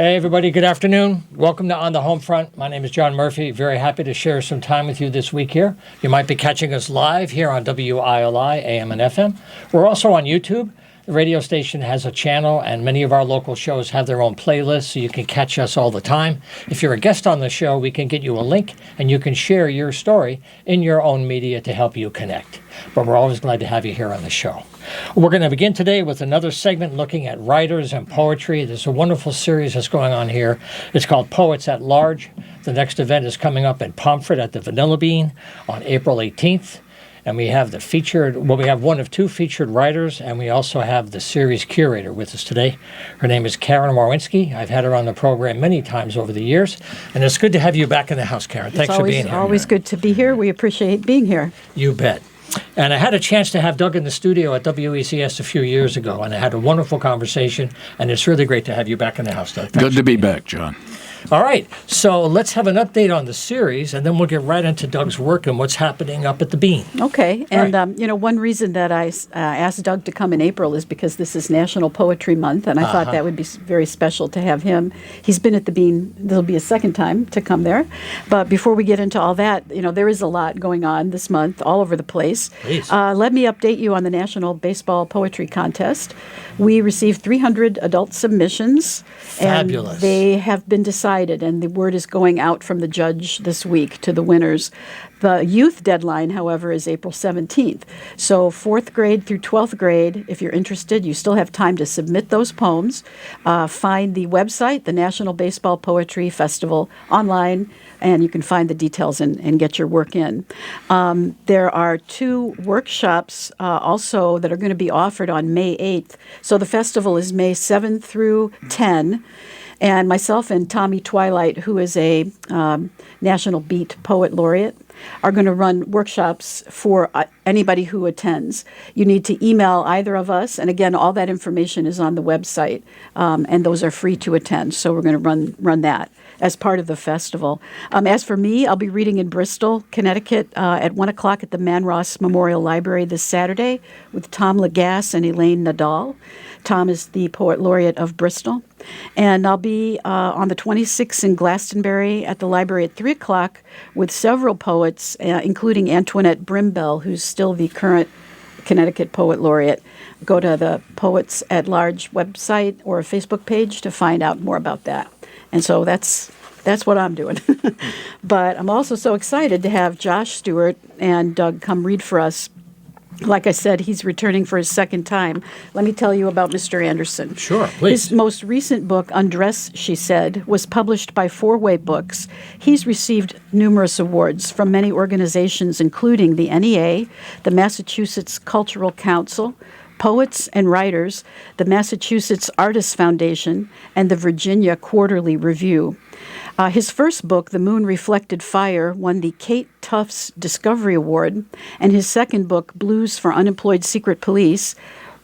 Hey, everybody. Good afternoon. Welcome to On the Homefront. My name is John Murphy. Very happy to share some time with you this week here. You might be catching us live here on WILI, AM and FM. We're also on YouTube. The radio station has a channel, and many of our local shows have their own playlists, so you can catch us all the time. If you're a guest on the show, we can get you a link, and you can share your story in your own media to help you connect. But we're always glad to have you here on the show. We're going to begin today with another segment looking at writers and poetry. There's a wonderful series that's going on here. It's called Poets at Large. The next event is coming up in Pomfret at the Vanilla Bean on April 18th. And we have we have one of two featured writers, and we also have the series curator with us today. Her name is Karen Warinsky. I've had her on the program many times over the years, and it's good to have you back in the house, Karen. Thanks for being here. It's always good to be here. We appreciate being here. You bet. And I had a chance to have Doug in the studio at WECS a few years ago, and I had a wonderful conversation, and it's really great to have you back in the house, Doug. Good to be back, John. All right, so let's have an update on the series, and then we'll get right into Doug's work and what's happening up at the Bean. Okay, and one reason that I asked Doug to come in April is because this is National Poetry Month, and I thought that would be very special to have him. He's been at the Bean. This will be a second time to come there. But before we get into all that, there is a lot going on this month all over the place. Please. Let me update you on the National Baseball Poetry Contest. We received 300 adult submissions. Fabulous. And they have been decided, and the word is going out from the judge this week to the winners. The youth deadline, however, is April 17th. So 4th grade through 12th grade, if you're interested, you still have time to submit those poems. Find the website, the National Baseball Poetry Festival, online, and you can find the details and get your work in. There are 2 workshops also that are going to be offered on May 8th. So the festival is May 7th through 10. And myself and Tommy Twilight, who is a National Beat Poet Laureate, are going to run workshops for anybody who attends. You need to email either of us, and again, all that information is on the website, and those are free to attend. So we're going to run that as part of the festival. As for me, I'll be reading in Bristol, Connecticut at 1 o'clock at the Man Ross Memorial Library this Saturday with Tom Lagasse and Elaine Nadal. Tom is the Poet Laureate of Bristol. And I'll be on the 26th in Glastonbury at the library at 3 o'clock with several poets, including Antoinette Brimbell, who's still the current Connecticut Poet Laureate. Go to the Poets at Large website or Facebook page to find out more about that. And so that's what I'm doing. But I'm also so excited to have Josh Stewart and Doug come read for us. Like I said, he's returning for his second time. Let me tell you about Mr. Anderson. Sure, please. His most recent book, Undress, She Said, was published by 4-Way Books. He's received numerous awards from many organizations, including the NEA, the Massachusetts Cultural Council, Poets and Writers, the Massachusetts Artists Foundation, and the Virginia Quarterly Review. His first book, The Moon Reflected Fire, won the Kate Tufts Discovery Award, and his second book, Blues for Unemployed Secret Police,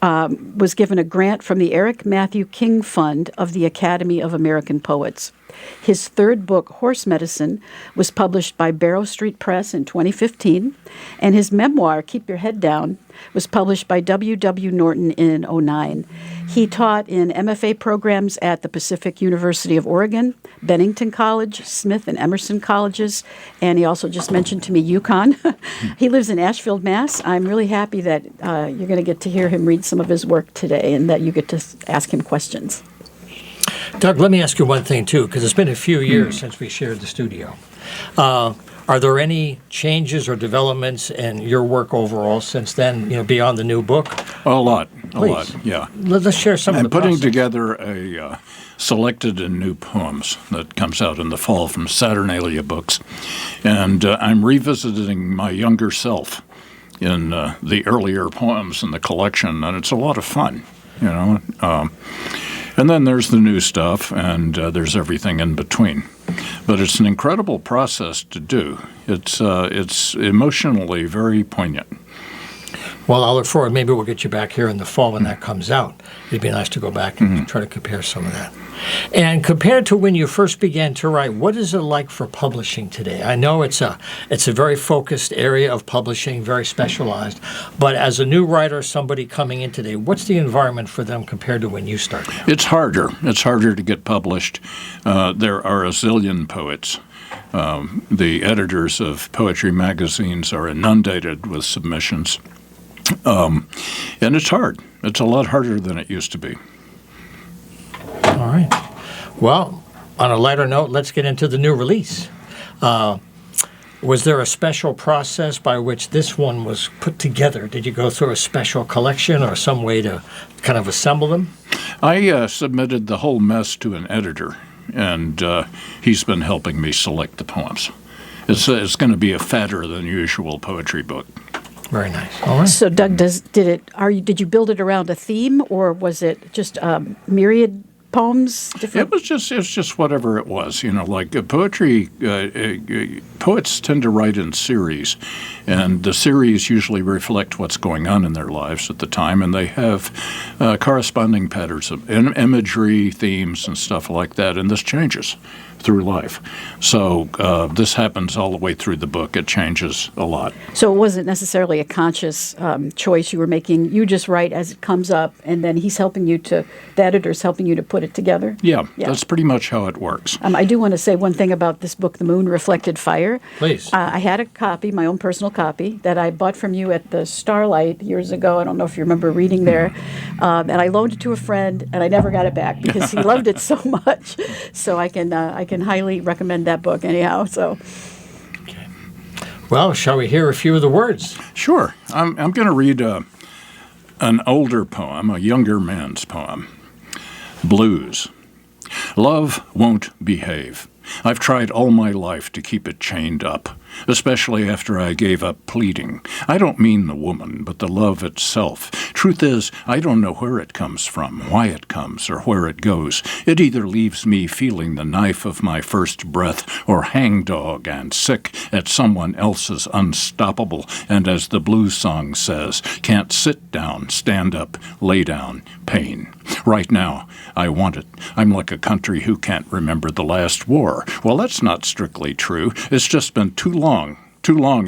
was given a grant from the Eric Matthew King Fund of the Academy of American Poets. His third book, Horse Medicine, was published by Barrow Street Press in 2015, and his memoir, Keep Your Head Down, was published by W.W. Norton in 2009. He taught in MFA programs at the Pacific University of Oregon, Bennington College, Smith and Emerson Colleges, and he also just mentioned to me UConn. He lives in Ashfield, Mass. I'm really happy that you're going to get to hear him read some of his work today and that you get to ask him questions. Doug, let me ask you one thing, too, because it's been a few years since we shared the studio. Are there any changes or developments in your work overall since then, beyond the new book? A lot, Please. yeah. Let's share some of the I'm putting process. together a selected and new poems that comes out in the fall from Saturnalia Books. And I'm revisiting my younger self in the earlier poems in the collection, and it's a lot of fun, And then there's the new stuff, and there's everything in between. But it's an incredible process to do. It's emotionally very poignant. Well, I'll look forward. Maybe we'll get you back here in the fall when that comes out. It'd be nice to go back and try to compare some of that. And compared to when you first began to write, what is it like for publishing today? I know it's a very focused area of publishing, very specialized. But as a new writer, somebody coming in today, what's the environment for them compared to when you started? It's harder. It's harder to get published. There are a zillion poets. The editors of poetry magazines are inundated with submissions. And it's hard. It's a lot harder than it used to be. All right. Well, on a lighter note, let's get into the new release. Was there a special process by which this one was put together? Did you go through a special collection or some way to kind of assemble them? I submitted the whole mess to an editor, and he's been helping me select the poems. It's going to be a fatter than usual poetry book. Very nice. All right. So, Doug, did you build it around a theme, or was it just myriad poems? It was just whatever it was. Like poetry. Poets tend to write in series, and the series usually reflect what's going on in their lives at the time, and they have corresponding patterns of imagery, themes, and stuff like that. And this changes through life. So this happens all the way through the book. It changes a lot. So it wasn't necessarily a conscious choice you were making. You just write as it comes up, and then the editor's helping you to put it together? Yeah, that's pretty much how it works. I do want to say one thing about this book, The Moon Reflected Fire. Please. I had a copy, my own personal copy, that I bought from you at the Starlight years ago. I don't know if you remember reading there. And I loaned it to a friend, and I never got it back because he loved it so much. So I can highly recommend that book anyhow. So, okay. Well, shall we hear a few of the words? Sure. I'm going to read an older poem, a younger man's poem. Blues. Love won't behave. I've tried all my life to keep it chained up, especially after I gave up pleading. I don't mean the woman, but the love itself. Truth is, I don't know where it comes from, why it comes, or where it goes. It either leaves me feeling the knife of my first breath, or hangdog and sick at someone else's unstoppable, and as the blues song says, can't sit down, stand up, lay down, pain. Right now, I want it. I'm like a country who can't remember the last war. Well, that's not strictly true. It's just been too long,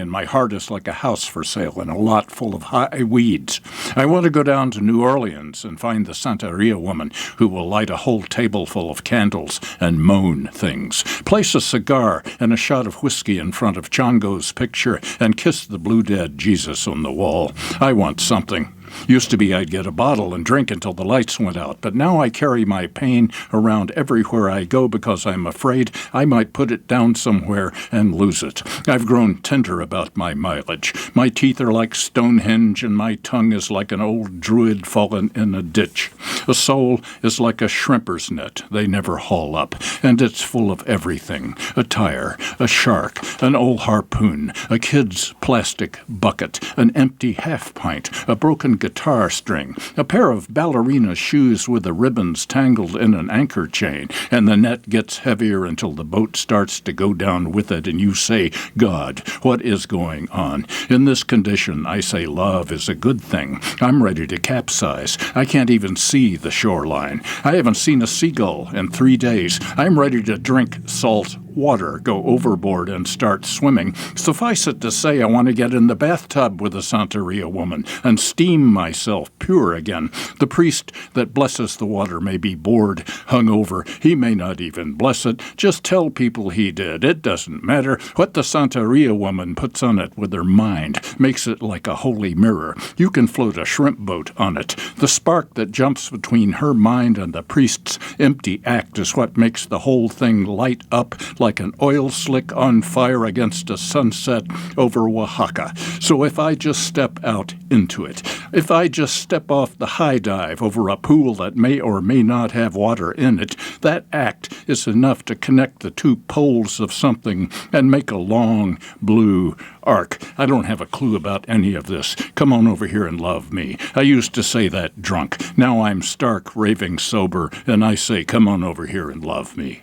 and my heart is like a house for sale in a lot full of high weeds. I want to go down to New Orleans and find the Santeria woman who will light a whole table full of candles and moan things, place a cigar and a shot of whiskey in front of Chongo's picture, and kiss the blue dead Jesus on the wall. I want something. Used to be I'd get a bottle and drink until the lights went out, but now I carry my pain around everywhere I go because I'm afraid I might put it down somewhere and lose it. I've grown tender about my mileage. My teeth are like Stonehenge, and my tongue is like an old druid fallen in a ditch. A soul is like a shrimper's net they never haul up, and it's full of everything. A tire, a shark, an old harpoon, a kid's plastic bucket, an empty half-pint, a broken guitar string, a pair of ballerina shoes with the ribbons tangled in an anchor chain, and the net gets heavier until the boat starts to go down with it, and you say, God, what is going on? In this condition, I say love is a good thing. I'm ready to capsize. I can't even see the shoreline. I haven't seen a seagull in 3 days. I'm ready to drink salt water, go overboard, and start swimming. Suffice it to say, I want to get in the bathtub with the Santeria woman and steam myself pure again. The priest that blesses the water may be bored, hungover. He may not even bless it. Just tell people he did. It doesn't matter. What the Santeria woman puts on it with her mind makes it like a holy mirror. You can float a shrimp boat on it. The spark that jumps between her mind and the priest's empty act is what makes the whole thing light up like an oil slick on fire against a sunset over Oaxaca. So if I just step out into it, if I just step off the high dive over a pool that may or may not have water in it, that act is enough to connect the two poles of something and make a long blue arc. I don't have a clue about any of this. Come on over here and love me. I used to say that drunk. Now I'm stark, raving sober, and I say, come on over here and love me.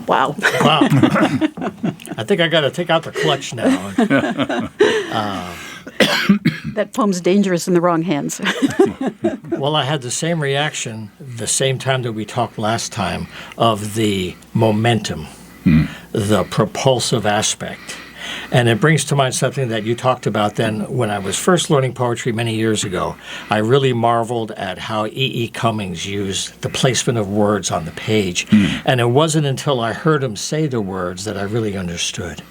Wow. Wow. I think I got to take out the clutch now. That poem's dangerous in the wrong hands. Well, I had the same reaction the same time that we talked last time of the momentum, the propulsive aspect. And it brings to mind something that you talked about then when I was first learning poetry many years ago. I really marveled at how E.E. Cummings used the placement of words on the page. And it wasn't until I heard him say the words that I really understood.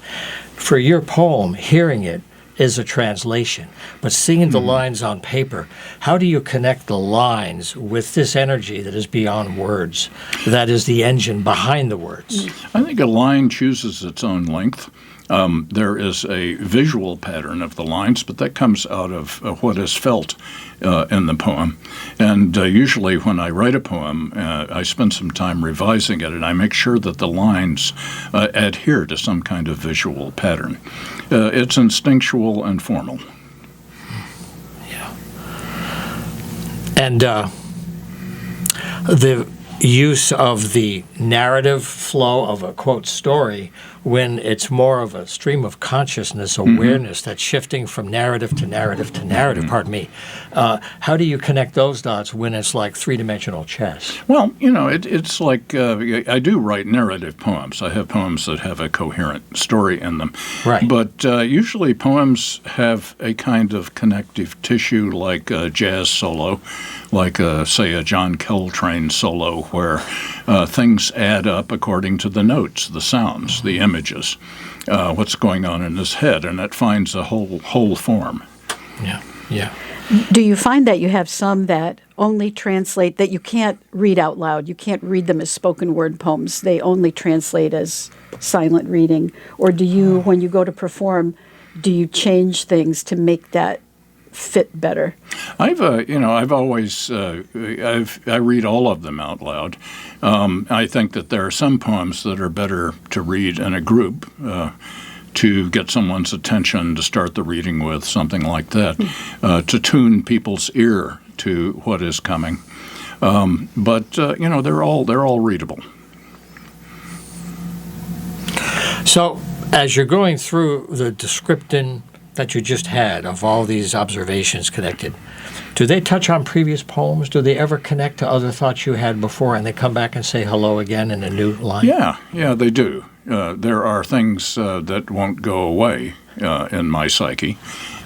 For your poem, hearing it is a translation, but seeing the lines on paper, how do you connect the lines with this energy that is beyond words, that is the engine behind the words? I think a line chooses its own length. There is a visual pattern of the lines, but that comes out of what is felt in the poem. And usually when I write a poem, I spend some time revising it, and I make sure that the lines adhere to some kind of visual pattern. It's instinctual and formal. Yeah. And the use of the narrative flow of a, quote, story when it's more of a stream of consciousness, awareness that's shifting from narrative to narrative to narrative, pardon me. How do you connect those dots when it's like three-dimensional chess? Well, it's like I do write narrative poems. I have poems that have a coherent story in them. Right. But usually poems have a kind of connective tissue like a jazz solo, like, say, a John Coltrane solo where things add up according to the notes, the sounds, the images, what's going on in his head, and it finds a whole form. Yeah, yeah. Do you find that you have some that only translate, that you can't read out loud? You can't read them as spoken word poems. They only translate as silent reading. Or do you, when you go to perform, do you change things to make that fit better? I've always I read all of them out loud. I think that there are some poems that are better to read in a group to get someone's attention, to start the reading with, something like that, to tune people's ear to what is coming. But they're all readable. So as you're going through the description that you just had of all these observations connected, do they touch on previous poems? Do they ever connect to other thoughts you had before and they come back and say hello again in a new line? Yeah, they do. There are things that won't go away in my psyche,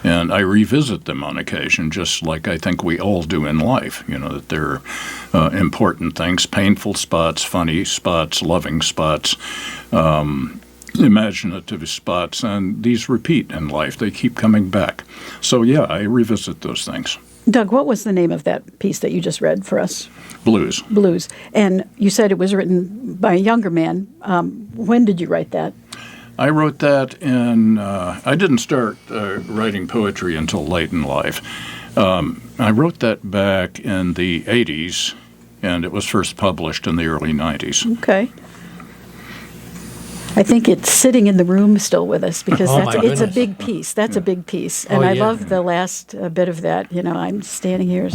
and I revisit them on occasion, just like I think we all do in life, that there are important things, painful spots, funny spots, loving spots, imaginative spots, and these repeat in life. They keep coming back. So, yeah, I revisit those things. Doug, what was the name of that piece that you just read for us? Blues. Blues. And you said it was written by a younger man. When did you write that? I wrote that I didn't start writing poetry until late in life. I wrote that back in the 80s, and it was first published in the early 90s. Okay. I think it's sitting in the room still with us because it's a big piece. That's a big piece. And I love the last bit of that. I'm standing here.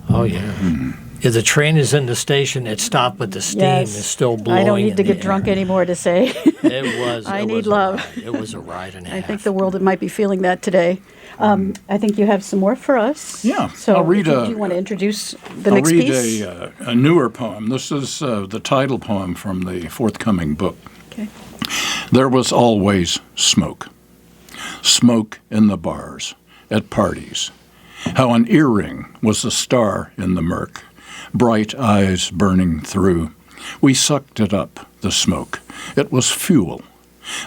Oh, yeah. Mm-hmm. If the train is in the station, it stopped, but the steam is still blowing. I don't need to get drunk anymore to say. It was. I need love. It was a ride and a half. I think the world might be feeling that today. I think you have some more for us. Yeah. So I'll read do you want to introduce the next piece? I'll read a newer poem. This is the title poem from the forthcoming book. Okay. There was always smoke. Smoke in the bars, at parties. How an earring was a star in the murk, bright eyes burning through. We sucked it up, the smoke. It was fuel.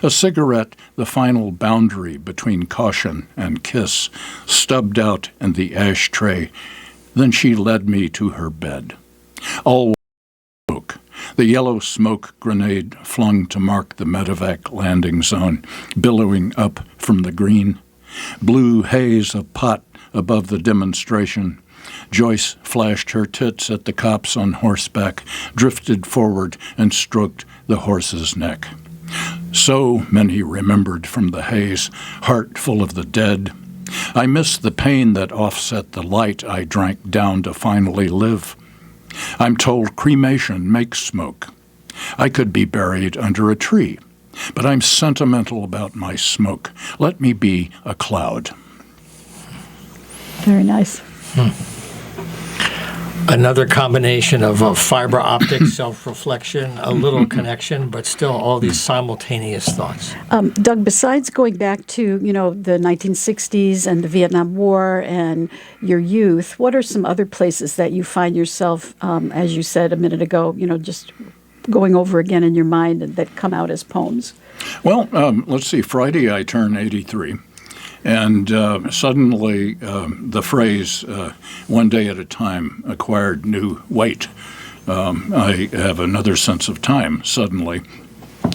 A cigarette, the final boundary between caution and kiss, stubbed out in the ashtray. Then she led me to her bed. All smoke. The yellow smoke grenade flung to mark the medevac landing zone, billowing up from the green. Blue haze of pot above the demonstration. Joyce flashed her tits at the cops on horseback, drifted forward and stroked the horse's neck. So many remembered from the haze, heart full of the dead. I missed the pain that offset the light I drank down to finally live. I'm told cremation makes smoke. I could be buried under a tree, but I'm sentimental about my smoke. Let me be a cloud. Very nice. Another combination of fiber optics, self-reflection, a little connection, but still all these simultaneous thoughts. Doug, besides going back to, the 1960s and the Vietnam War and your youth, what are some other places that you find yourself, as you said a minute ago, just going over again in your mind that come out as poems? Well, let's see. Friday I turn 83. And suddenly the phrase, one day at a time, acquired new weight. I have another sense of time suddenly.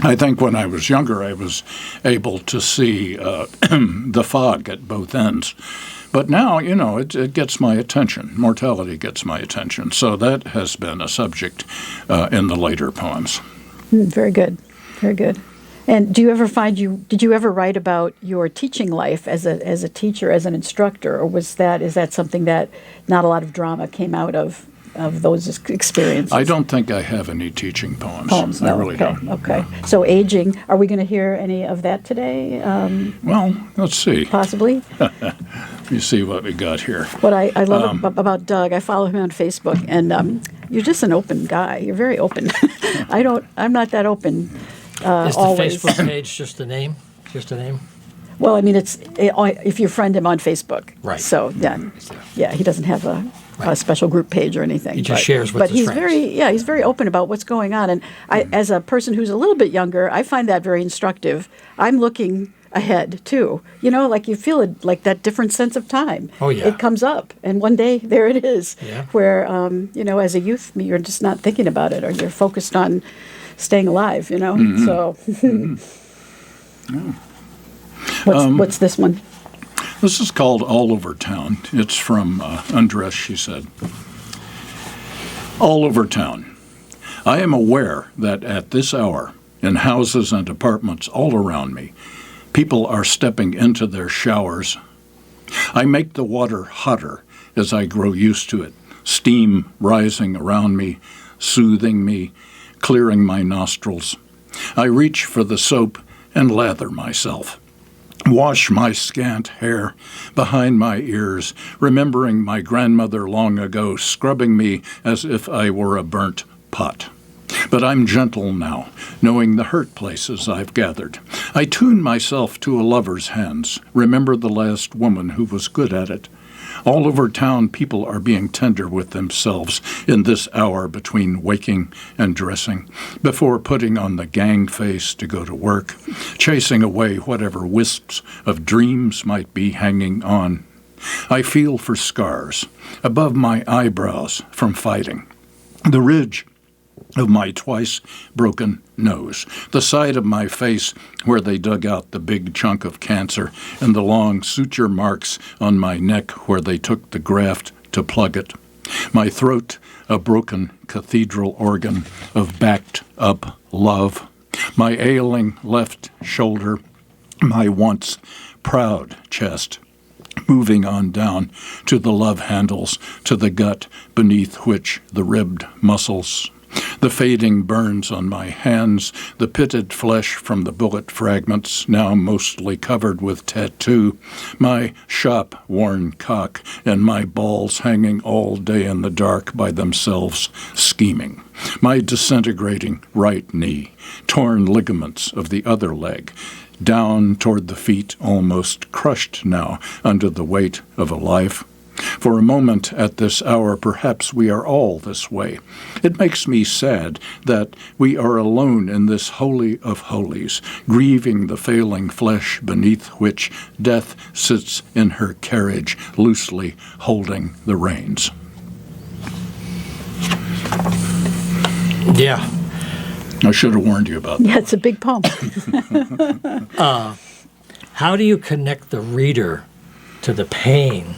I think when I was younger, I was able to see the fog at both ends. But now, it gets my attention. Mortality gets my attention. So that has been a subject in the later poems. Very good. Very good. And did you ever write about your teaching life as a teacher, as an instructor, or is that something that not a lot of drama came out of those experiences? I don't think I have any teaching poems. No, I really don't. Okay. So aging, are we going to hear any of that today? Well, let's see. Possibly. Let me see what we got here. What I love about Doug, I follow him on Facebook, and you're just an open guy. You're very open. I'm not that open. Is the always. Facebook page just a name? Just a name? Well, I mean, if you friend him on Facebook. Right. So, he doesn't have a special group page or anything. He just shares with his friends. He's very open about what's going on. And as a person who's a little bit younger, I find that very instructive. I'm looking ahead, too. Like you feel it, like that different sense of time. Oh, yeah. It comes up, and one day, there it is. Yeah. Where, as a youth, you're just not thinking about it, or you're focused on staying alive, Mm-hmm. So Mm-hmm. what's this one? This is called All Over Town. It's from Undress, she said. All over town. I am aware that at this hour, in houses and apartments all around me, people are stepping into their showers. I make the water hotter as I grow used to it, steam rising around me, soothing me, clearing my nostrils. I reach for the soap and lather myself. Wash my scant hair behind my ears, remembering my grandmother long ago scrubbing me as if I were a burnt pot. But I'm gentle now, knowing the hurt places I've gathered. I tune myself to a lover's hands, remember the last woman who was good at it. All over town, people are being tender with themselves in this hour between waking and dressing, before putting on the gang face to go to work, chasing away whatever wisps of dreams might be hanging on. I feel for scars above my eyebrows from fighting, the ridge of my twice broken nose, the side of my face where they dug out the big chunk of cancer, and the long suture marks on my neck where they took the graft to plug it. My throat, a broken cathedral organ of backed up love. My ailing left shoulder, my once proud chest, moving on down to the love handles, to the gut beneath which the ribbed muscles. The fading burns on my hands, the pitted flesh from the bullet fragments, now mostly covered with tattoo, my shop-worn cock, and my balls hanging all day in the dark by themselves, scheming. My disintegrating right knee, torn ligaments of the other leg, down toward the feet, almost crushed now under the weight of a life. For a moment at this hour, perhaps we are all this way. It makes me sad that we are alone in this holy of holies, grieving the failing flesh beneath which death sits in her carriage, loosely holding the reins. Yeah. I should have warned you about that. Yeah, it's a big poem. How do you connect the reader to the pain?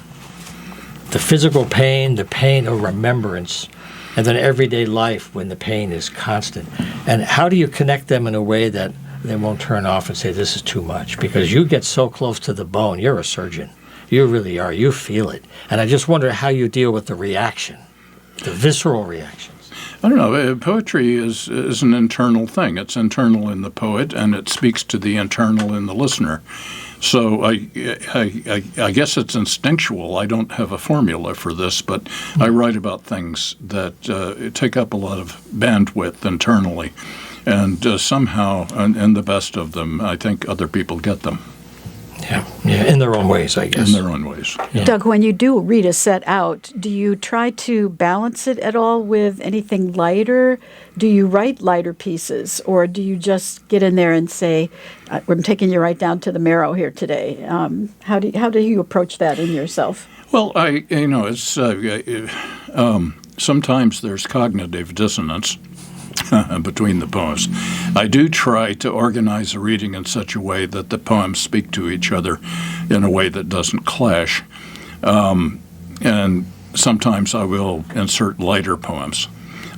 The physical pain, the pain of remembrance, and then everyday life when the pain is constant. And how do you connect them in a way that they won't turn off and say, this is too much? Because you get so close to the bone. You're a surgeon. You really are. You feel it. And I just wonder how you deal with the reaction, the visceral reactions. I don't know. Poetry is an internal thing. It's internal in the poet, and it speaks to the internal in the listener. So I guess it's instinctual. I don't have a formula for this, but I write about things that take up a lot of bandwidth internally, and somehow, and the best of them, I think other people get them. Yeah, in their own ways, I guess. In their own ways. Yeah. Doug, when you do read a set out, do you try to balance it at all with anything lighter? Do you write lighter pieces, or do you just get in there and say, "I'm taking you right down to the marrow here today"? How do you approach that in yourself? Well, it's sometimes there's cognitive dissonance between the poems. I do try to organize a reading in such a way that the poems speak to each other in a way that doesn't clash. And sometimes I will insert lighter poems,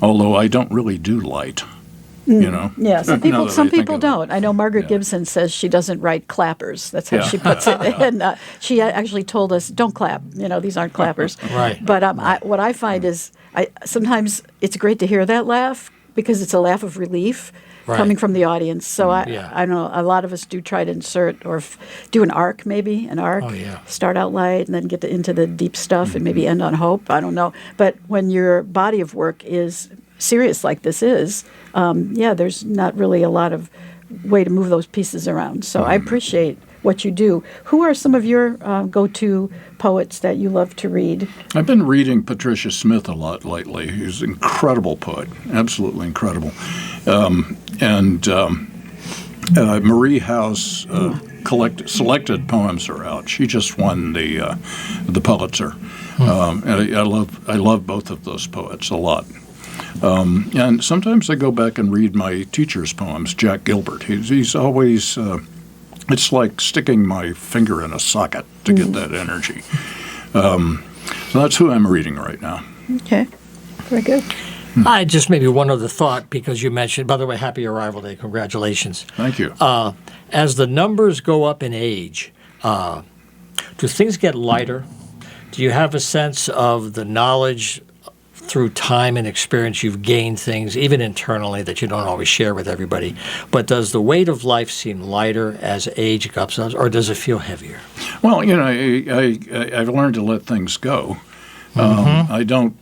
although I don't really do light. Yeah, some people don't. I know Margaret Yeah. Gibson says she doesn't write clappers. That's how she puts it. And she actually told us, don't clap. These aren't clappers. Right. But what I find is sometimes it's great to hear that laugh because it's a laugh of relief coming from the audience. So I know a lot of us do try to insert or do an arc, maybe, Oh, yeah. Start out light and then get into the deep stuff and maybe end on hope. I don't know. But when your body of work is serious like this is, there's not really a lot of way to move those pieces around. So I appreciate what you do. Who are some of your go-to poets that you love to read? I've been reading Patricia Smith a lot lately. She's an incredible poet, absolutely incredible. Marie Howe's selected poems are out. She just won the Pulitzer. And I love both of those poets a lot. And sometimes I go back and read my teacher's poems, Jack Gilbert. He's always, it's like sticking my finger in a socket to get that energy. So that's who I'm reading right now. Okay, very good. I just maybe one other thought, because you mentioned, by the way, happy arrival day. Congratulations. Thank you. As the numbers go up in age, do things get lighter? Do you have a sense of the knowledge through time and experience you've gained things, even internally, that you don't always share with everybody? But does the weight of life seem lighter as age comes up, or does it feel heavier? Well, I've learned to let things go. I don't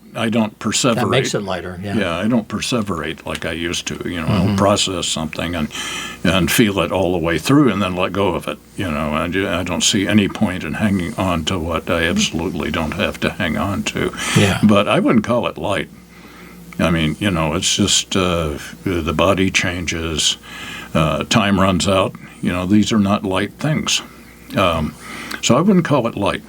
perseverate. That makes it lighter, yeah. Yeah, I don't perseverate like I used to. I'll process something and feel it all the way through and then let go of it. I don't see any point in hanging on to what I absolutely don't have to hang on to. Yeah. But I wouldn't call it light. I mean, it's just the body changes, time runs out. These are not light things. So I wouldn't call it light.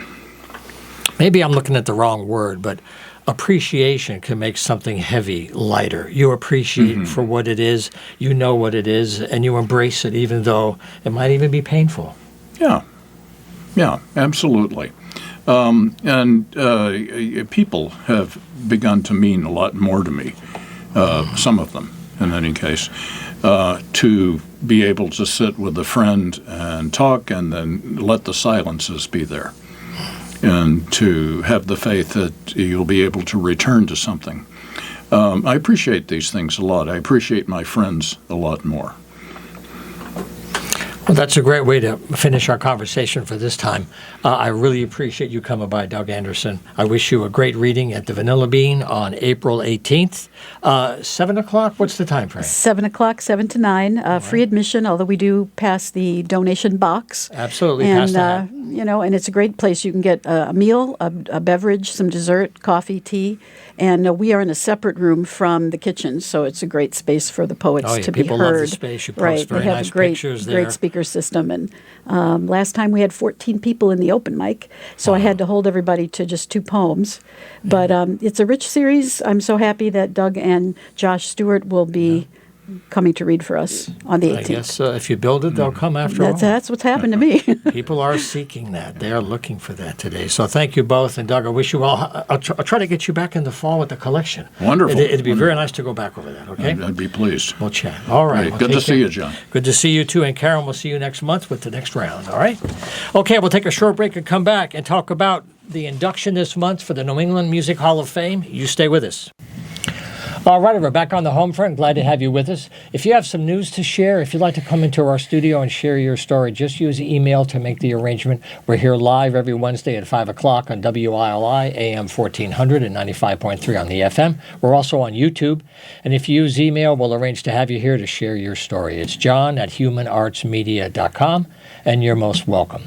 Maybe I'm looking at the wrong word, but appreciation can make something heavy lighter. You appreciate it for what it is, you know what it is, and you embrace it, even though it might even be painful. Yeah, absolutely. And people have begun to mean a lot more to me, some of them in any case, to be able to sit with a friend and talk and then let the silences be there. And to have the faith that you'll be able to return to something. I appreciate these things a lot. I appreciate my friends a lot more. Well, that's a great way to finish our conversation for this time. I really appreciate you coming by, Doug Anderson. I wish you a great reading at the Vanilla Bean on April 18th. 7 o'clock, what's the time frame? 7 o'clock, 7 to 9, free admission, although we do pass the donation box. Absolutely, and, pass that. And it's a great place. You can get a meal, a beverage, some dessert, coffee, tea, and we are in a separate room from the kitchen, so it's a great space for the poets to be heard. People love the space. You post very they have nice a great, pictures there. Great speaker system, and last time we had 14 people in the open mic, so I had to hold everybody to just 2 poems. But it's a rich series. I'm so happy that Doug and Josh Stewart will be coming to read for us on the 18th. I guess if you build it, they'll come after all. That's what's happened to me. People are seeking that. They are looking for that today. So thank you both. And Doug, I wish you well. I'll try to get you back in the fall with the collection. Wonderful. It'd be very nice to go back over that, okay? I'd be pleased. We'll chat. All right. Good to see you, John. Good to see you, too. And Karen, we'll see you next month with the next round, all right? Okay, we'll take a short break and come back and talk about the induction this month for the New England Music Hall of Fame. You stay with us. All right, we're back on the Homefront. Glad to have you with us. If you have some news to share, if you'd like to come into our studio and share your story, just use email to make the arrangement. We're here live every Wednesday at 5 o'clock on WILI, AM 1400 and 95.3 on the FM. We're also on YouTube. And if you use email, we'll arrange to have you here to share your story. It's john@humanartsmedia.com, and you're most welcome.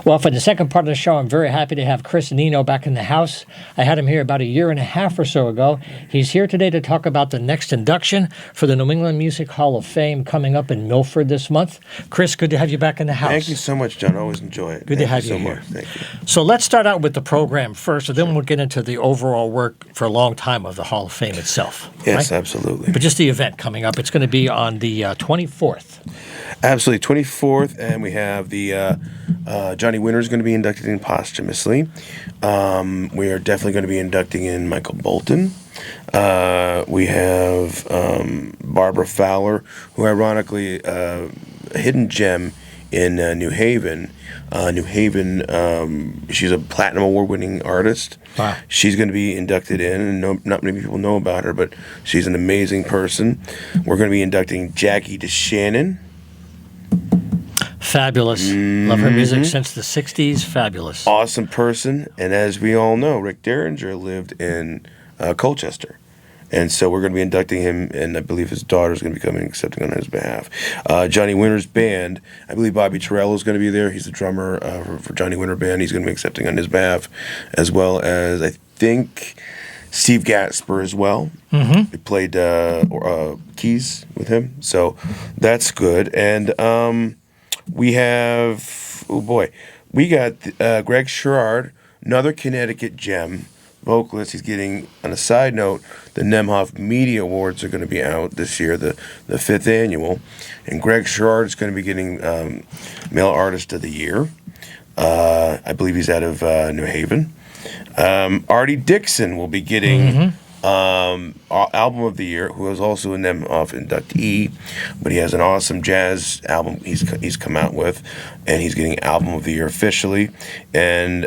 Well, for the second part of the show, I'm very happy to have Chris Annino back in the house. I had him here about a year and a half or so ago. He's here today to talk about the next induction for the New England Music Hall of Fame coming up in Milford this month. Chris, good to have you back in the house. Thank you so much, John. Always enjoy it. Good to have you so here. much. Thank you. So let's start out with the program first, and then we'll get into the overall work for a long time of the Hall of Fame itself. Yes, right? absolutely. But just the event coming up. It's going to be on the 24th. Absolutely. 24th, and we have the Johnny Winter is going to be inducted in posthumously. We are definitely going to be inducting in Michael Bolton. We have Barbara Fowler, who ironically, a hidden gem in New Haven. She's a Platinum Award-winning artist. Wow. She's going to be inducted in, and not many people know about her, but she's an amazing person. We're going to be inducting Jackie DeShannon. Fabulous. Love her music since the 60s. Fabulous. Awesome person. And as we all know, Rick Derringer lived in Colchester. And so we're going to be inducting him, and I believe his daughter is going to be coming and accepting on his behalf. Johnny Winter's band, I believe Bobby Torello is going to be there. He's the drummer for Johnny Winter Band. He's going to be accepting on his behalf, as well as, I think, Steve Gasper as well. Mm-hmm. We played keys with him. So that's good. And we have, we got Greg Sherrard, another Connecticut gem vocalist. He's getting, on a side note, the Nemhoff Media Awards are going to be out this year, the 5th annual. And Greg Sherrard is going to be getting Male Artist of the Year. I believe he's out of New Haven. Artie Dixon will be getting Album of the Year, who is also a Nemhoff inductee, but he has an awesome jazz album he's come out with, and he's getting Album of the Year officially. And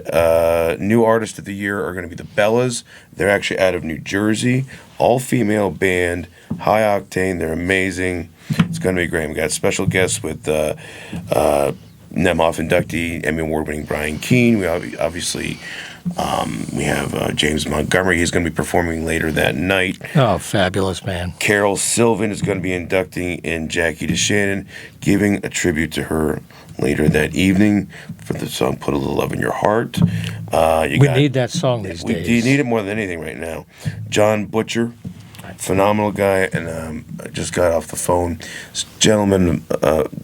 new Artist of the Year are going to be the Bellas. They're actually out of New Jersey, all-female band, high octane. They're amazing. It's going to be great. We got special guests with Nemhoff inductee, Emmy Award-winning Brian Keane. We obviously. We have James Montgomery. He's going to be performing later that night. Oh, fabulous, man. Carol Sylvan is going to be inducting in Jackie DeShannon, giving a tribute to her later that evening for the song Put a Little Love in Your Heart. We need that song these days. We need it more than anything right now. John Butcher, phenomenal guy, and I just got off the phone. This gentleman,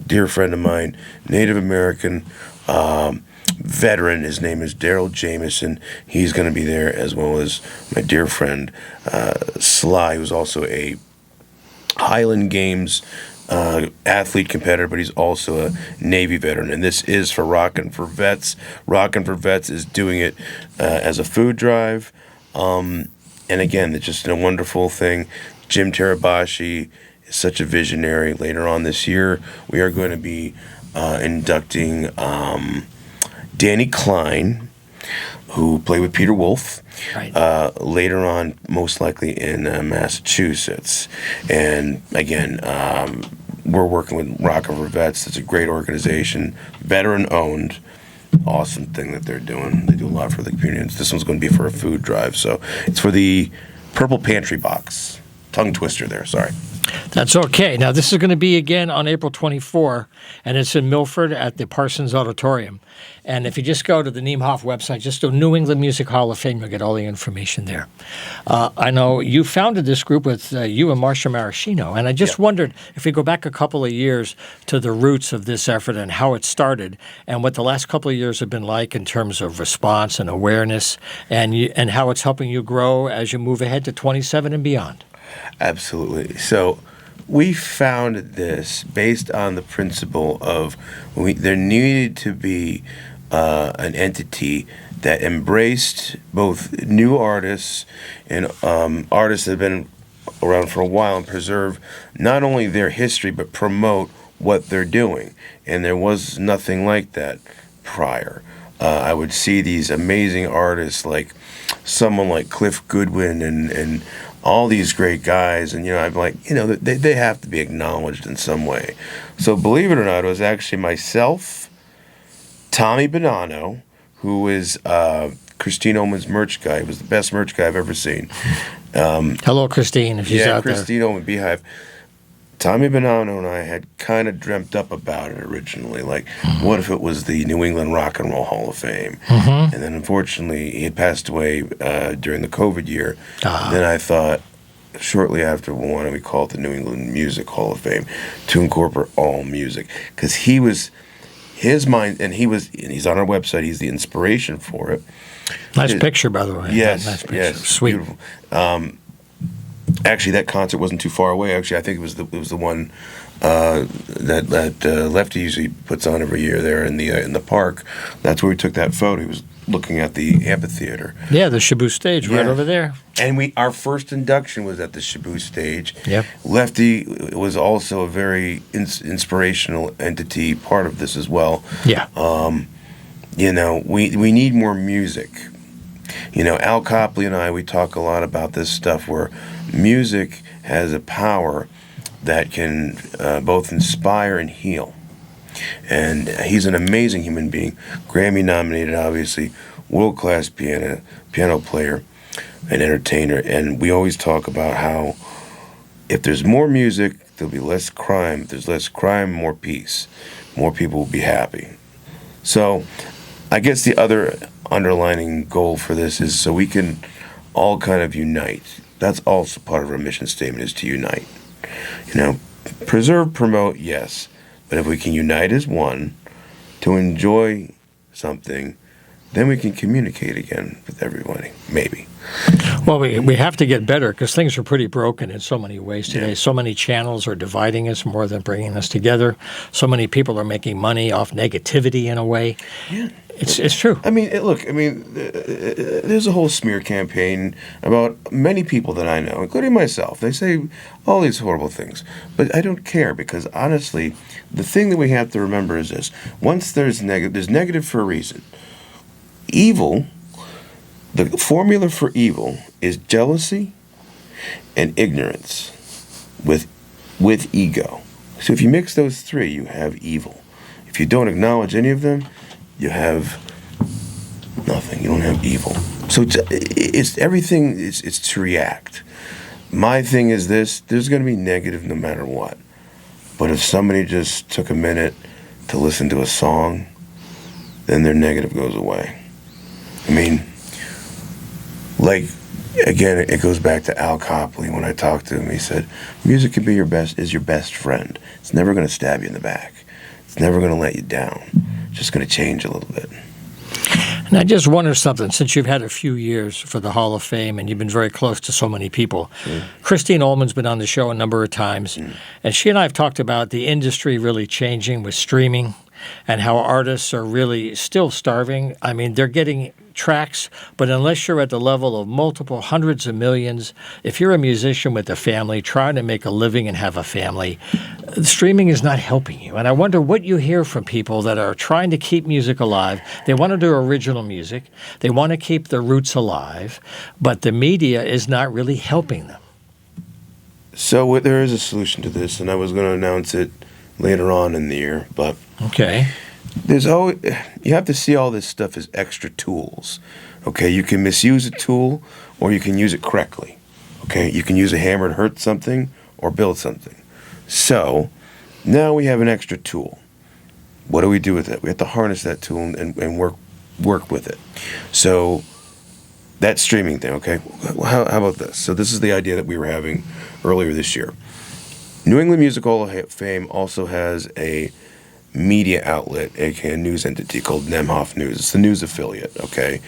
dear friend of mine, Native American, veteran. His name is Daryl Jameson. He's going to be there, as well as my dear friend Sly, who's also a Highland Games athlete competitor, but he's also a Navy veteran. And this is for Rockin' for Vets. Rockin' for Vets is doing it as a food drive. And again, it's just a wonderful thing. Jim Terabashi is such a visionary. Later on this year, we are going to be inducting Danny Klein, who played with Peter Wolf, right. Later on, most likely in Massachusetts. And again, we're working with Rockin' for Vets. It's a great organization, veteran-owned. Awesome thing that they're doing. They do a lot for the community. This one's going to be for a food drive. So it's for the Purple Pantry Box. Tongue twister there, sorry. That's okay. Now, this is going to be again on April 24, and it's in Milford at the Parsons Auditorium. And if you just go to the Nemhoff website, just do New England Music Hall of Fame, you'll get all the information there. I know you founded this group with you and Marsha Maraschino, and I just wondered if we go back a couple of years to the roots of this effort and how it started and what the last couple of years have been like in terms of response and awareness and how it's helping you grow as you move ahead to 27 and beyond. Absolutely. So we founded this based on the principle of there needed to be an entity that embraced both new artists and artists that have been around for a while and preserve not only their history but promote what they're doing. And there was nothing like that prior. I would see these amazing artists like someone like Cliff Goodwin and all these great guys, and I'm like, they have to be acknowledged in some way. So believe it or not, it was actually myself, Tommy Bonanno, who is Christine Oman's merch guy. He was the best merch guy I've ever seen. Hello, Christine, if she's out Christine Oman, Beehive. Tommy Bonanno and I had kind of dreamt up about it originally. Like, what if it was the New England Rock and Roll Hall of Fame? And then, unfortunately, he had passed away during the COVID year. Then I thought, shortly after, why don't we call it the New England Music Hall of Fame to incorporate all music? Because he was, his mind, and he's on our website, he's the inspiration for it. Nice picture, by the way. Yes, nice picture. yes. Sweet. Beautiful. Actually, that concert wasn't too far away. Actually, I think it was the one that Lefty usually puts on every year there in the park. That's where we took that photo. He was looking at the amphitheater. Yeah, the Shabu stage right over there. And our first induction was at the Shabu stage. Yep. Lefty was also a very inspirational entity, part of this as well. Yeah. We need more music. Al Copley and I, we talk a lot about this stuff where music has a power that can both inspire and heal. And he's an amazing human being, Grammy nominated, obviously, world-class piano player and entertainer. And we always talk about how if there's more music, there'll be less crime. If there's less crime, more peace. More people will be happy. So I guess the other underlining goal for this is so we can all kind of unite. That's also part of our mission statement, is to unite. Preserve, promote, yes. But if we can unite as one to enjoy something, then we can communicate again with everybody, maybe. Well, we have to get better because things are pretty broken in so many ways today. Yeah. So many channels are dividing us more than bringing us together. So many people are making money off negativity in a way. Yeah. It's true. There's a whole smear campaign about many people that I know, including myself. They say all these horrible things. But I don't care because, honestly, the thing that we have to remember is this. Once there's negative for a reason. Evil, the formula for evil is jealousy and ignorance with ego. So if you mix those three, you have evil. If you don't acknowledge any of them, you have nothing. You don't have evil. So it's everything. It's to react. My thing is this: there's going to be negative no matter what. But if somebody just took a minute to listen to a song, then their negative goes away. Again, it goes back to Al Copley. When I talked to him, he said, "Music can be your best friend. It's never going to stab you in the back. It's never going to let you down. It's just going to change a little bit." And I just wonder something, since you've had a few years for the Hall of Fame and you've been very close to so many people. Sure. Christine Oman's been on the show a number of times, and she and I have talked about the industry really changing with streaming and how artists are really still starving. They're getting tracks, but unless you're at the level of multiple hundreds of millions, if you're a musician with a family trying to make a living and have a family, streaming is not helping you. And I wonder what you hear from people that are trying to keep music alive. They want to do original music. They want to keep their roots alive, but the media is not really helping them. So there is a solution to this, and I was going to announce it later on in the year, but okay. You have to see all this stuff as extra tools. Okay, you can misuse a tool or you can use it correctly. Okay, you can use a hammer to hurt something or build something. So now we have an extra tool. What do we do with it? We have to harness that tool and work with it. So that streaming thing, okay? How about this? So this is the idea that we were having earlier this year. New England Music Hall of Fame also has a media outlet, aka a news entity called Nemhoff News. It's the news affiliate, okay?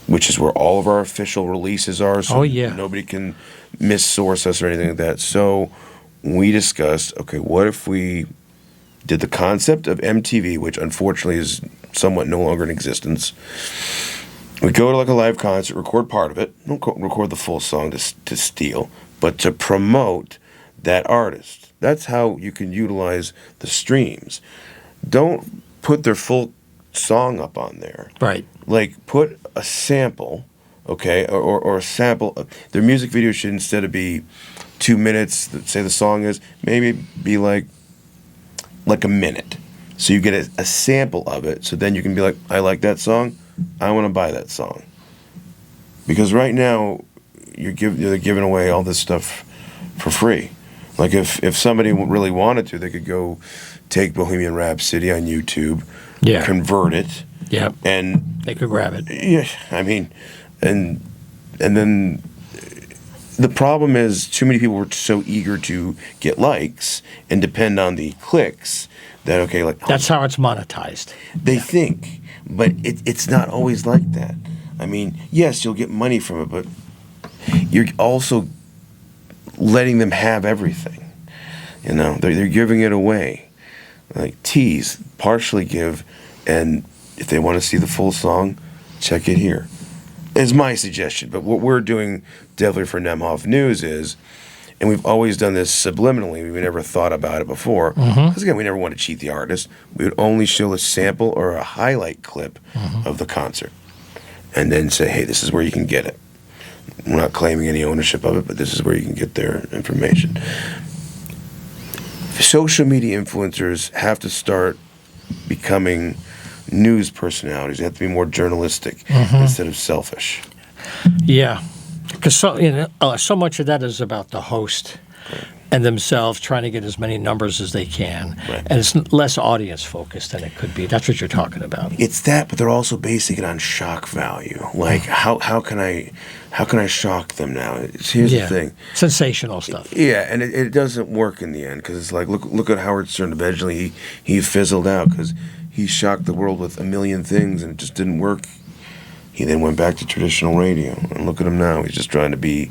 Which is where all of our official releases are, so nobody can missource us or anything like that. So we discussed, okay, what if we did the concept of MTV, which unfortunately is somewhat no longer in existence. We go to like a live concert, record part of it, don't record the full song to steal, but to promote that artist. That's how you can utilize the streams. Don't put their full song up on there. Right. Like, put a sample, okay, or a sample. Their music video should, instead of be 2 minutes, say the song is, maybe be like a minute. So you get a sample of it, so then you can be like, I like that song, I want to buy that song. Because right now, they're giving away all this stuff for free. Like if somebody really wanted to, they could go take Bohemian Rhapsody on YouTube, convert it, and they could grab it. Yeah, I mean, and then the problem is too many people were so eager to get likes and depend on the clicks that that's how it's monetized. They think, but it's not always like that. I mean, yes, you'll get money from it, but you're also letting them have everything. You know, they're giving it away. Like tease, partially give, and if they want to see the full song, check it here. Is my suggestion. But what we're doing definitely for Nemhoff News is, and we've always done this subliminally, we've never thought about it before, because again, we never want to cheat the artist. We would only show a sample or a highlight clip of the concert, and then say, hey, this is where you can get it. We're not claiming any ownership of it, but this is where you can get their information. Social media influencers have to start becoming news personalities. They have to be more journalistic instead of selfish. Yeah, because so much of that is about the host and themselves trying to get as many numbers as they can, and it's less audience focused than it could be. That's what you're talking about. It's that, but they're also basing it on shock value. Like how can I shock them now? Here's the thing: sensational stuff. Yeah, and it doesn't work in the end because it's like look at Howard Stern. Eventually, he fizzled out because he shocked the world with a million things and it just didn't work. He then went back to traditional radio, and look at him now. He's just trying to be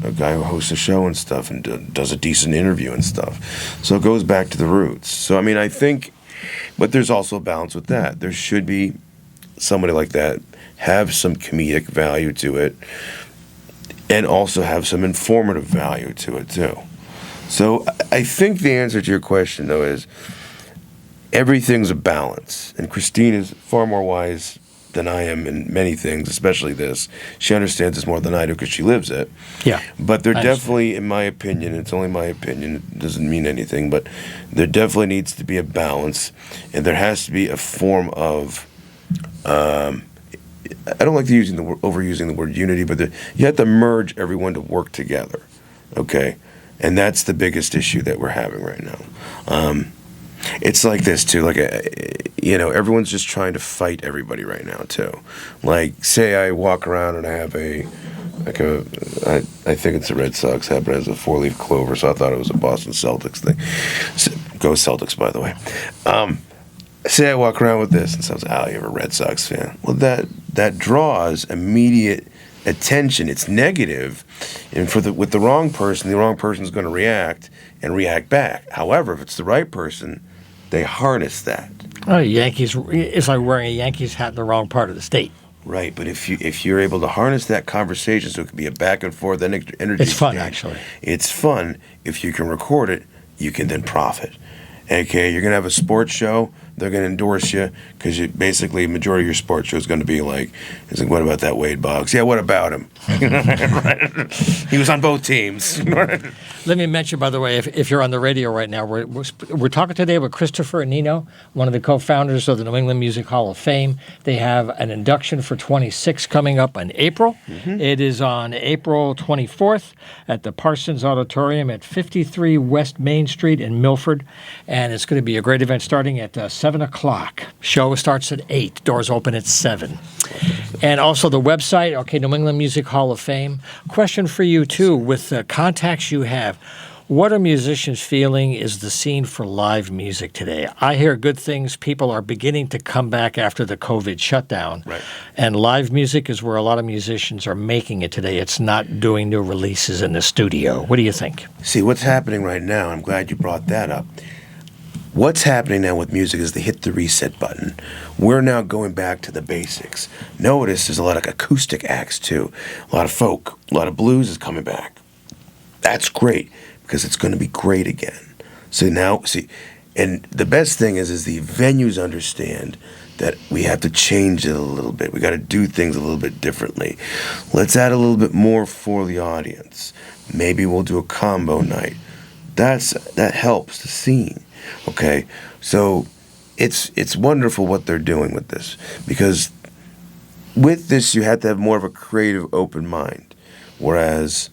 a guy who hosts a show and stuff and does a decent interview and stuff. So it goes back to the roots. So, I mean, I think, but there's also a balance with that. There should be somebody like that have some comedic value to it and also have some informative value to it, too. So I think the answer to your question, though, is everything's a balance. And Christine is far more wise than I am in many things, especially this. She understands this more than I do because she lives it. Yeah. But there definitely, in my opinion, it's only my opinion, it doesn't mean anything, but there definitely needs to be a balance, and there has to be a form of, I don't like overusing the word unity, but you have to merge everyone to work together, okay? And that's the biggest issue that we're having right now. It's like this too, everyone's just trying to fight everybody right now too. Like, say I walk around and I have I think it's the Red Sox hat, but it has a 4-leaf clover, so I thought it was a Boston Celtics thing. So, go Celtics, by the way. Say I walk around with this and someone's, you're a Red Sox fan. Well, that draws immediate attention. It's negative, and with the wrong person's going to react back. However, if it's the right person, they harness that. Oh, Yankees! It's like wearing a Yankees hat in the wrong part of the state. Right, but if you're able to harness that conversation, so it can be a back and forth energy. It's fun, exchange, actually. It's fun. If you can record it, you can then profit. Okay, you're gonna have a sports show. They're going to endorse you because basically majority of your sports show is going to be like, what about that Wade Boggs? Yeah, what about him? He was on both teams. Let me mention, by the way, if you're on the radio right now, we're talking today with Christopher Annino, one of the co-founders of the New England Music Hall of Fame. They have an induction for 26 coming up in April. It is on April 24th at the Parsons Auditorium at 53 West Main Street in Milford. And it's going to be a great event starting at 7 o'clock. Show starts at 8. Doors open at 7. And also the website, New England Music Hall of Fame. Question for you, too, with the contacts you have. What are musicians feeling is the scene for live music today? I hear good things. People are beginning to come back after the COVID shutdown. Right. And live music is where a lot of musicians are making it today. It's not doing new releases in the studio. What do you think? See, what's happening right now, I'm glad you brought that up. What's happening now with music is they hit the reset button. We're now going back to the basics. Notice there's a lot of acoustic acts, too. A lot of folk, a lot of blues is coming back. That's great, because it's going to be great again. So now, And the best thing is the venues understand that we have to change it a little bit. We got to do things a little bit differently. Let's add a little bit more for the audience. Maybe we'll do a combo night. That helps the scene. Okay, so it's wonderful what they're doing with this, because with this you have to have more of a creative, open mind. Whereas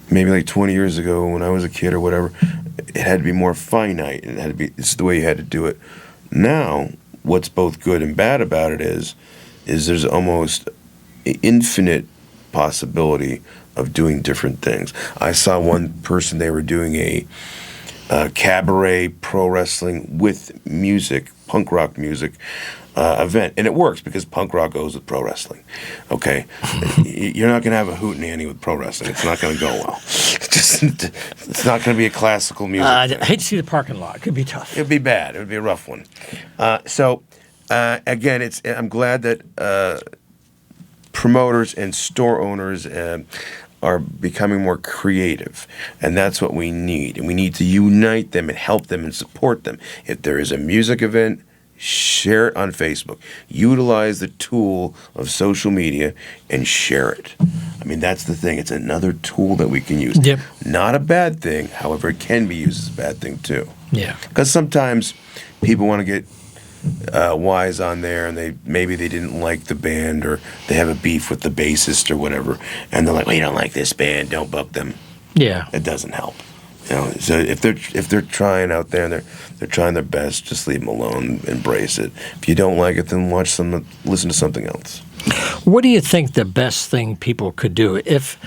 maybe like 20 years ago when I was a kid or whatever, it had to be more finite, and it had to be, this is the way you had to do it. Now, what's both good and bad about it is there's almost infinite possibility of doing different things. I saw one person, they were doing a cabaret pro wrestling with music, punk rock music event, and it works because punk rock goes with pro wrestling. Okay, you're not going to have a hootenanny with pro wrestling. It's not going to go well. It's not going to be a classical music. I hate to see the parking lot. It could be tough. It'd be bad. It would be a rough one. Again, I'm glad that promoters and store owners are becoming more creative, and that's what we need. And we need to unite them and help them and support them. If there is a music event, share it on Facebook. Utilize the tool of social media and share it. I mean, that's the thing. It's another tool that we can use. Yep. Not a bad thing. However, it can be used as a bad thing too. Yeah. Because sometimes people want to get wise on there, and maybe they didn't like the band, or they have a beef with the bassist or whatever, and they're like, "Well, you don't like this band, don't book them." Yeah. It doesn't help. So if they're trying out there and they're trying their best, just leave them alone, embrace it. If you don't like it, then listen to something else. What do you think the best thing people could do if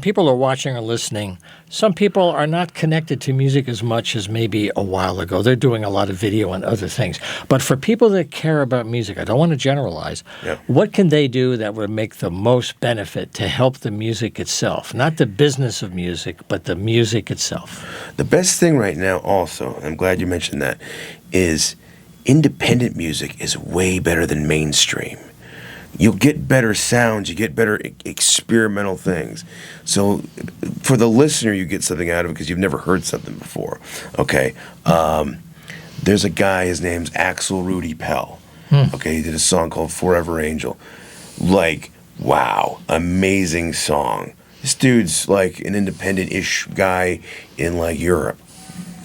people are watching or listening? Some people are not connected to music as much as maybe a while ago. They're doing a lot of video and other things. But for people that care about music, I don't want to generalize. Yeah. What can they do that would make the most benefit to help the music itself? Not the business of music, but the music itself. The best thing right now, also, I'm glad you mentioned that, is independent music is way better than mainstream. You'll get better sounds, you get better experimental things. So for the listener, you get something out of it because you've never heard something before. Okay, there's a guy, his name's Axel Rudy Pell. Okay, he did a song called Forever Angel. Like, wow, amazing song. This dude's like an independent-ish guy in like Europe.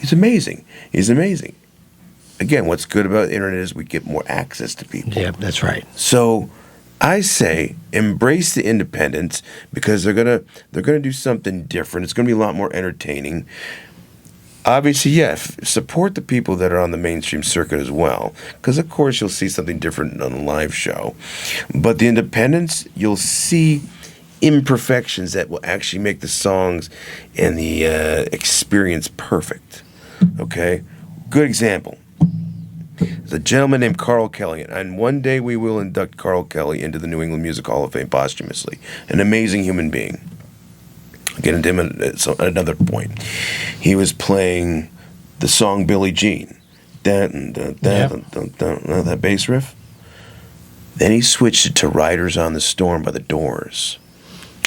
He's amazing. He's amazing. Again, what's good about the internet is we get more access to people. Yeah, that's right. So I say embrace the independents, because they're gonna do something different. It's gonna be a lot more entertaining. Obviously, support the people that are on the mainstream circuit as well, because of course you'll see something different on a live show. But the independents, you'll see imperfections that will actually make the songs and the experience perfect. Okay, good example. There's a gentleman named Carl Kelly, and one day we will induct Carl Kelly into the New England Music Hall of Fame posthumously. An amazing human being. I'll get into him at another point. He was playing the song Billie Jean. That bass riff. Then he switched it to Riders on the Storm by the Doors.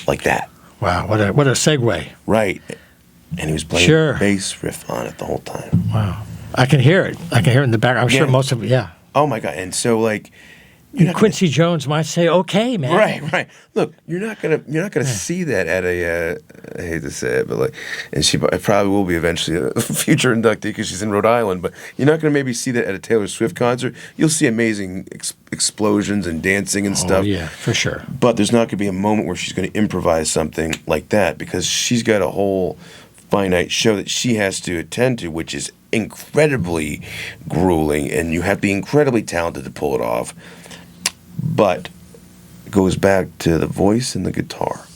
Like that. Wow, what a segue. Right. And he was playing the bass riff on it the whole time. Wow. I can hear it. I can hear it in the background. I'm sure most of it, yeah. Oh, my God. And so, like... Quincy Jones might say, okay, man. Right. Look, you're not gonna see that at a... I hate to say it, but like... And she probably will be eventually a future inductee because she's in Rhode Island, but you're not gonna maybe see that at a Taylor Swift concert. You'll see amazing explosions and dancing and stuff. Oh, yeah, for sure. But there's not gonna be a moment where she's gonna improvise something like that, because she's got a whole finite show that she has to attend to, which is incredibly grueling, and you have to be incredibly talented to pull it off. But it goes back to the voice and the guitar,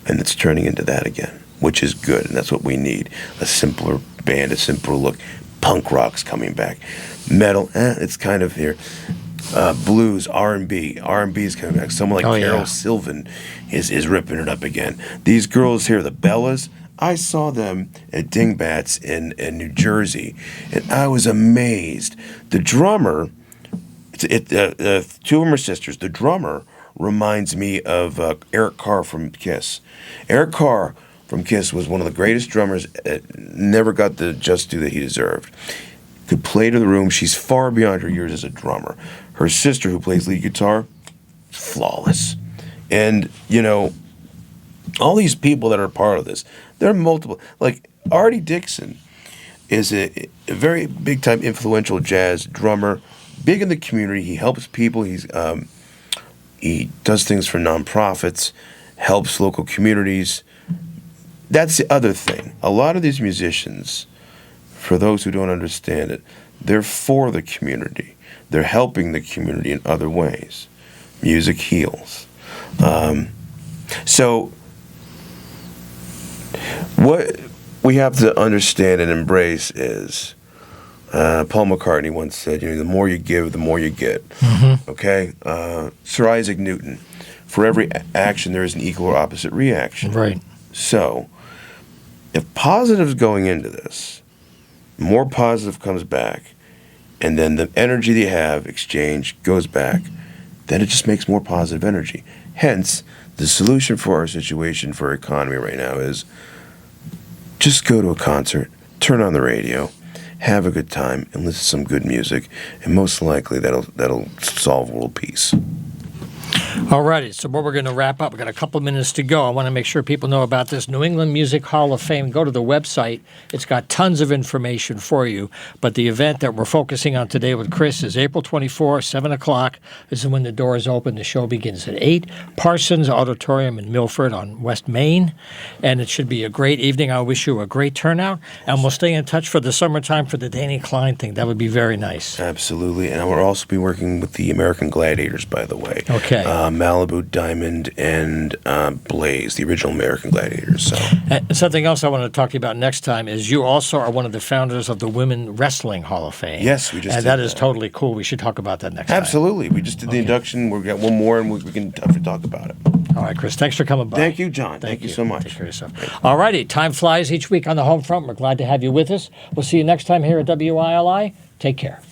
and it's turning into that again, which is good, and that's what we need. A simpler band, a simpler look. Punk rock's coming back. Metal, it's kind of here. Blues, R&B is coming back. Someone like Carol Sylvan is ripping it up again. These girls here, the Bellas, I saw them at Dingbats in New Jersey, and I was amazed. The drummer, two of them are sisters. The drummer reminds me of Eric Carr from Kiss. Eric Carr from Kiss was one of the greatest drummers, never got the just due that he deserved. Could play to the room. She's far beyond her years as a drummer. Her sister, who plays lead guitar, flawless. And, you know, all these people that are part of this, there are multiple. Like, Artie Dixon is a very big-time influential jazz drummer, big in the community. He helps people. He does things for nonprofits, helps local communities. That's the other thing. A lot of these musicians, for those who don't understand it, they're for the community. They're helping the community in other ways. Music heals. So what we have to understand and embrace is, Paul McCartney once said, you know, the more you give, the more you get. Mm-hmm. Okay? Sir Isaac Newton, for every action, there is an equal or opposite reaction. Right. So, if positive's going into this, more positive comes back, and then the energy they have exchanged goes back, then it just makes more positive energy. Hence, the solution for our situation, for our economy right now is just go to a concert, turn on the radio, have a good time, and listen to some good music, and most likely that'll solve world peace. Alrighty, so what we're going to wrap up, we've got a couple minutes to go. I want to make sure people know about this New England Music Hall of Fame. Go to the website. It's got tons of information for you. But the event that we're focusing on today with Chris is April 24, 7 o'clock. This is when the doors open. The show begins at 8. Parsons Auditorium in Milford on West Main. And it should be a great evening. I wish you a great turnout. And we'll stay in touch for the summertime for the Danny Klein thing. That would be very nice. Absolutely. And we'll also be working with the American Gladiators, by the way. Okay. Malibu, Diamond, and Blaze, the original American Gladiators. So, and something else I want to talk to you about next time is you also are one of the founders of the Women Wrestling Hall of Fame. Yes, we just and did that is totally cool. We should talk about that next Absolutely. We just did the induction. We've got one more, and we can definitely talk about it. time. All right, Chris, thanks for coming by. Thank you, John. Thank you so much. Take care of yourself. All righty, time flies each week on the Homefront. We're glad to have you with us. We'll see you next time here at WILI. Take care.